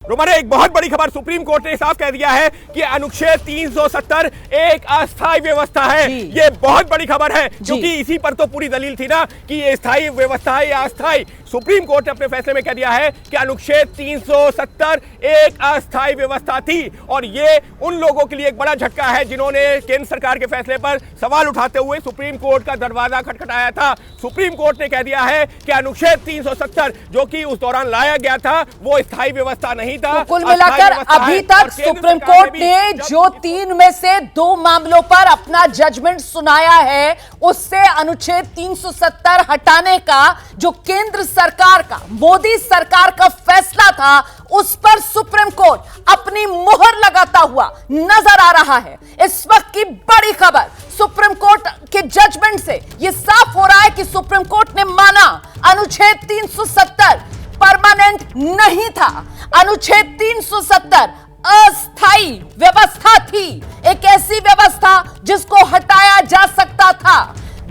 रोमाने एक बहुत बड़ी खबर, सुप्रीम कोर्ट ने साफ कह दिया है कि अनुच्छेद 370 एक अस्थायी व्यवस्था है। ये बहुत बड़ी खबर है क्योंकि इसी पर तो पूरी दलील थी ना कि ये स्थायी व्यवस्था है या अस्थायी। सुप्रीम कोर्ट ने अपने फैसले में कह दिया है कि अनुच्छेद 370 एक अस्थायी व्यवस्था थी और ये उन लोगों के लिए एक बड़ा झटका है जिन्होंने केंद्र सरकार के फैसले पर सवाल उठाते हुए सुप्रीम कोर्ट का दरवाजा खटखटाया था। सुप्रीम कोर्ट ने कह दिया है कि अनुच्छेद 370 जो कि उस दौरान लाया गया था वो स्थायी व्यवस्था नहीं था। तो कुल मिलाकर अभी तक सुप्रीम कोर्ट ने जो 3 में से 2 मामलों पर अपना जजमेंट सुनाया है उससे अनुच्छेद 370 हटाने का जो केंद्र सरकार का, मोदी सरकार का फैसला था उस पर सुप्रीम कोर्ट अपनी मुहर लगाता हुआ नजर आ रहा है। इस वक्त की बड़ी खबर, सुप्रीम कोर्ट के जजमेंट से यह साफ हो रहा है कि सुप्रीम कोर्ट ने माना अनुच्छेद 370 परमानेंट नहीं था, अनुच्छेद 370 अस्थायी व्यवस्था थी, एक ऐसी व्यवस्था जिसको हटाया जा सकता था।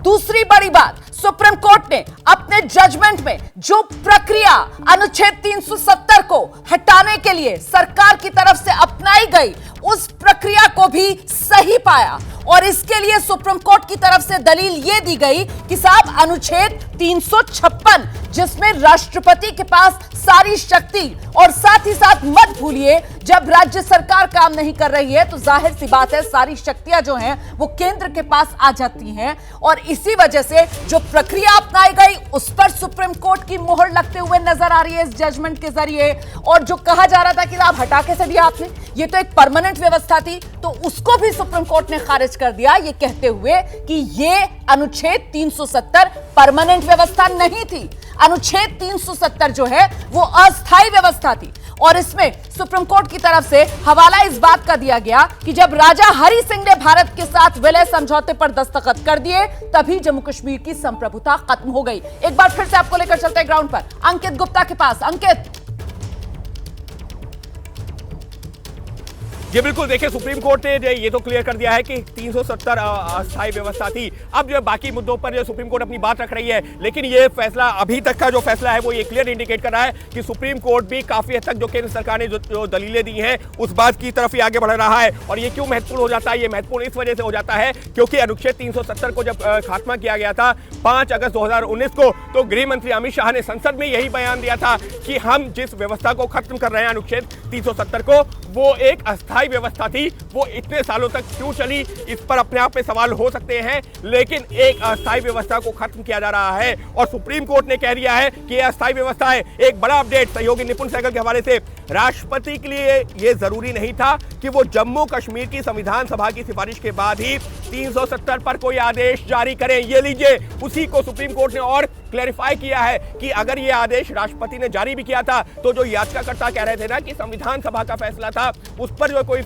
दूसरी बड़ी बात, सुप्रीम कोर्ट ने अपने जजमेंट में जो प्रक्रिया अनुच्छेद 370 को हटाने के लिए सरकार की तरफ से अपनाई गई उस प्रक्रिया को भी सही पाया और इसके लिए सुप्रीम कोर्ट की तरफ से दलील यह दी गई कि साहब अनुच्छेद 356 जिसमें राष्ट्रपति के पास सारी शक्ति और साथ ही साथ मत भूलिए जब राज्य सरकार काम नहीं कर रही है तो जाहिर सी बात है सारी शक्तियां जो हैं वो केंद्र के पास आ जाती हैं और इसी वजह से जो प्रक्रिया अपनाई गई उस पर सुप्रीम कोर्ट की मुहर लगते हुए नजर आ रही है इस जजमेंट के जरिए। और जो कहा जा रहा था कि आप हटा कैसे दिया आपने, ये तो एक परमानेंट व्यवस्था थी, तो उसको भी सुप्रीम कोर्ट ने खारिज कर दिया ये कहते हुए कि ये अनुच्छेद 370 परमानेंट व्यवस्था नहीं थी, अनुच्छेद 370 जो है वो अस्थायी व्यवस्था थी। और इसमें सुप्रीम कोर्ट की तरफ से हवाला इस बात का दिया गया कि जब राजा हरि सिंह ने भारत के साथ विलय समझौते पर दस्तखत कर दिए तभी जम्मू कश्मीर की संप्रभुता खत्म हो गई। एक बार फिर से आपको लेकर चलते हैं ग्राउंड पर अंकित गुप्ता के पास। अंकित, जी बिल्कुल, देखिए सुप्रीम कोर्ट ने ये तो क्लियर कर दिया है कि 370 अस्थायी व्यवस्था थी। अब जो बाकी मुद्दों पर जो सुप्रीम कोर्ट अपनी बात रख रही है, लेकिन ये फैसला अभी तक का जो फैसला है वो ये क्लियर इंडिकेट कर रहा है कि सुप्रीम कोर्ट भी काफी हद तक जो केंद्र सरकार ने जो दलीलें दी हैं उस बात की तरफ ही आगे बढ़ रहा है। और ये क्यों महत्वपूर्ण हो जाता है? ये महत्वपूर्ण इस वजह से हो जाता है क्योंकि अनुच्छेद 370 को जब खात्मा किया गया था 5 अगस्त 2019 को, तो गृह मंत्री अमित शाह ने संसद में यही बयान दिया था कि हम जिस व्यवस्था को खत्म कर रहे हैं अनुच्छेद 370 को, वो एक अस्थायी व्यवस्था थी। वो इतने सालों तक क्यों चली इस पर अपने आप में सवाल हो सकते हैं, लेकिन एक अस्थायी व्यवस्था को खत्म किया जा रहा है और सुप्रीम कोर्ट ने कह दिया है कि यह अस्थायी व्यवस्था है। एक बड़ा अपडेट सहयोगी निपुण सहगल के हवाले से, राष्ट्रपति के लिए यह जरूरी नहीं था कि वो जम्मू कश्मीर की संविधान सभा की सिफारिश के बाद ही 370 पर कोई आदेश जारी करें। ये लीजिए, उसी को सुप्रीम कोर्ट ने और क्लैरिफाई किया है कि अगर ये आदेश राष्ट्रपति ने जारी भी किया था तो जो याचिकाकर्ता कह रहे थे ना कि संविधान सभा का फैसला था उस पर जो कोई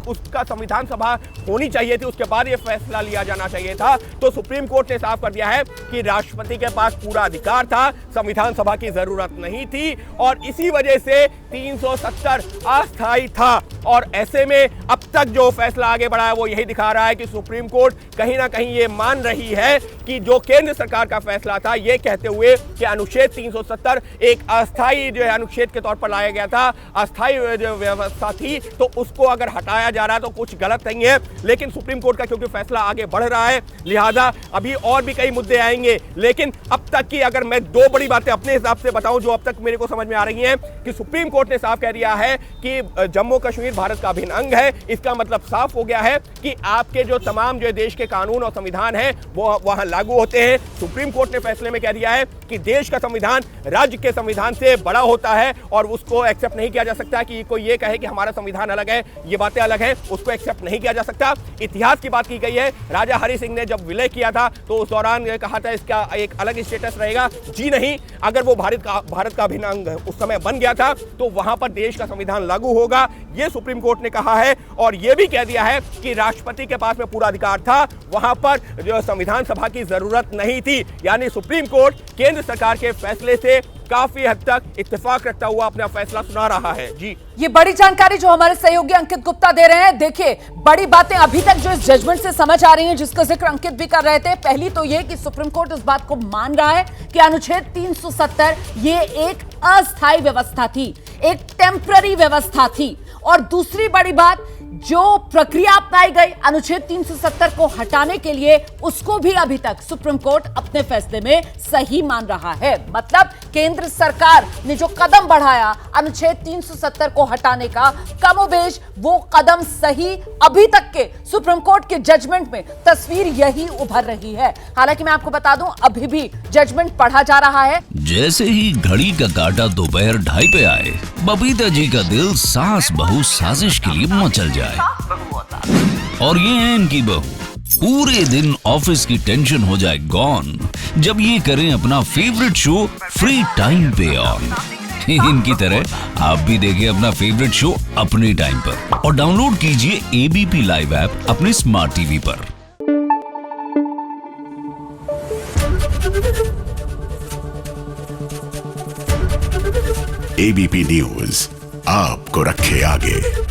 उसका संविधान सभा होनी चाहिए थी, उसके बाद ये फैसला लिया जाना चाहिए था। तो सुप्रीम कोर्ट ने साफ कर दिया है कि राष्ट्रपति के पास पूरा अधिकार था, संविधान सभा की जरूरत नहीं थी और इसी वजह से 370 अस्थायी था। और ऐसे में अब तक जो फैसला आगे बढ़ा है वो यही दिखा रहा है कि सुप्रीम कोर्ट कहीं ना कहीं ये मान रही है कि जो केंद्र सरकार का फैसला था ये कहते हुए कि अनुच्छेद 370 एक अस्थायी जो है अनुच्छेद के तौर पर लाया गया था, अस्थायी जो व्यवस्था थी, तो उसको अगर हटाया जा रहा है तो कुछ गलत नहीं है। लेकिन सुप्रीम कोर्ट का क्योंकि फैसला आगे बढ़ रहा है लिहाजा अभी और भी कई मुद्दे आएंगे। लेकिन अब तक की अगर मैं 2 बड़ी बातें अपने हिसाब से बताऊं जो अब तक मेरे को समझ में आ रही हैं कि सुप्रीम कोर्ट ने साफ कह दिया है कि जम्मू कश्मीर भारत का अभिन्न अंग है। इसका मतलब साफ हो गया है कि आपके जो तमाम जो देश के कानून और संविधान है वो वहां लागू होते हैं। सुप्रीम कोर्ट ने फैसले में कह दिया है कि देश का संविधान राज्य के संविधान से बड़ा होता है और उसको एक्सेप्ट नहीं किया जा सकता कि कोई ये कहे कि हमारा संविधान अलग है, ये बातें अलग हैं, उसको एक्सेप्ट नहीं किया जा सकता। इतिहास की बात की गई है, राजा हरि सिंह ने जब विलय किया था तो उस दौरान कहा था इसका एक अलग स्टेटस रहेगा। जी नहीं, अगर वो भारत का अभिन्न अंग उस समय बन गया था तो वहां पर देश का संविधान लागू होगा, ये सुप्रीम कोर्ट ने कहा है। और यह भी कह दिया है कि राष्ट्रपति के पास में पूरा अधिकार था, वहां पर जो संविधान सभा की जरूरत नहीं थी। यानी सुप्रीम कोर्ट केंद्र सरकार के फैसले से काफी हद तक इत्तेफाक रखता हुआ अपना फैसला सुना रहा है। जी, ये बड़ी जानकारी जो हमारे सहयोगी अंकित गुप्ता दे रहे हैं। देखिए, बड़ी बातें अभी तक जो इस जजमेंट से समझ आ रही हैं जिसका जिक्र अंकित भी कर रहे थे। पहली तो ये कि सुप्रीम कोर्ट इस बात को मान रहा है कि अनुच्छेद 370 ये एक अस्थायी व्यवस्था थी, एक टेम्पररी व्यवस्था थी। और दूसरी बड़ी बात, जो प्रक्रिया अपनाई गई अनुच्छेद 370 को हटाने के लिए, उसको भी अभी तक सुप्रीम कोर्ट अपने फैसले में सही मान रहा है। मतलब केंद्र सरकार ने जो कदम बढ़ाया अनुच्छेद 370 को हटाने का, कमोबेश वो कदम सही अभी तक के सुप्रीम कोर्ट के जजमेंट में तस्वीर यही उभर रही है। हालांकि मैं आपको बता दूं, अभी भी जजमेंट पढ़ा जा रहा है। जैसे ही घड़ी का काटा दोपहर 2:30 पे आए, बबीता जी का दिल सास बहू साजिश के लिए मचल जाए। और ये है इनकी बहू, पूरे दिन ऑफिस की टेंशन हो जाए गॉन जब ये करें अपना फेवरेट शो फ्री टाइम पे ऑन। इनकी तरह आप भी देखिए अपना फेवरेट शो अपने टाइम पर और डाउनलोड कीजिए एबीपी लाइव ऐप अपने स्मार्ट टीवी पर। एबीपी न्यूज आपको रखे आगे।